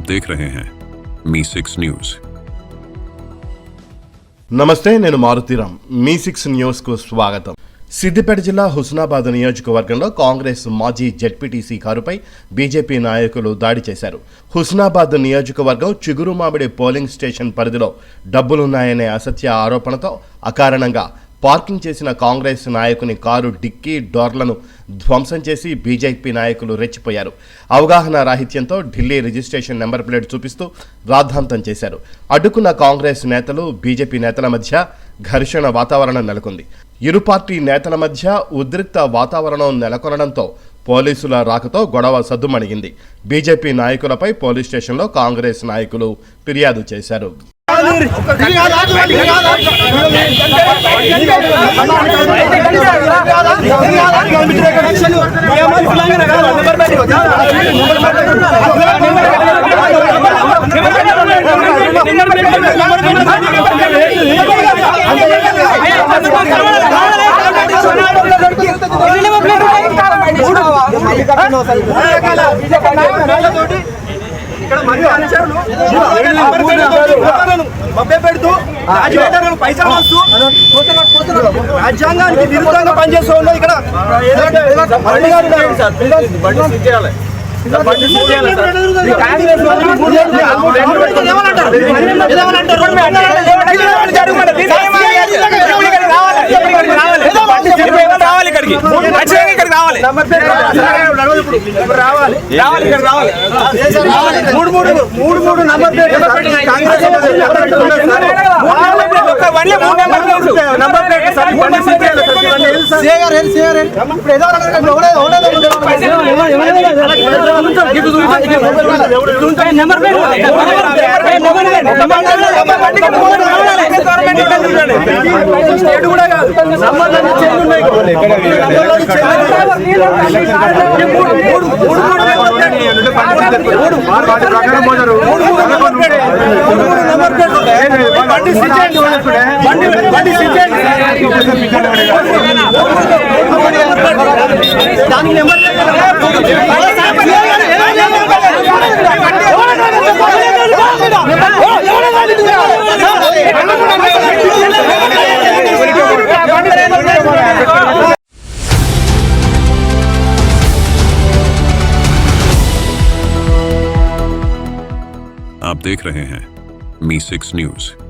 देख रहे हैं मी6 न्यूज। నమస్తే, నేను మారుతీరామ్. మీ6 న్యూస్ కు స్వాగతం. సిద్దిపేట జిల్లా హుస్నాబాద్ నియోజకవర్గంలో కాంగ్రెస్ మాజీ జెడ్పీటీసీ కారుపై బీజేపీ నాయకులు దాడి చేశారు. హుస్నాబాద్ నియోజకవర్గం చిగురుమామిడి పోలింగ్ స్టేషన్ పరిధిలో డబ్బులున్నాయనే అసత్య ఆరోపణతో అకారణంగా పార్కింగ్ చేసిన కాంగ్రెస్ నాయకుని కారు డిక్కీ డోర్లను ధ్వంసం చేసి బీజేపీ నాయకులు రెచ్చిపోయారు. అవగాహన రాహిత్యంతో ఢిల్లీ రిజిస్ట్రేషన్ నెంబర్ ప్లేట్ చూపిస్తూ రాద్ధాంతం చేశారు. అడ్డుకున్న కాంగ్రెస్ నేతలు బీజేపీ నేతల మధ్య ఘర్షణ వాతావరణం నెలకొంది. ఇరు పార్టీ నేతల మధ్య ఉద్రిక్త వాతావరణం నెలకొనడంతో పోలీసుల రాకతో గొడవ సద్దుమణిగింది. బీజేపీ నాయకులపై పోలీస్ స్టేషన్లో కాంగ్రెస్ నాయకులు ఫిర్యాదు చేశారు. ఇక్కడ మరియు అనుచరులు పెడుతూ పైసలు వస్తూ రాజ్యాంగానికి విరుద్ధంగా పనిచేస్తూ ఉన్నది. ఇక్కడ आप देख रहे हैं मी6 न्यूज।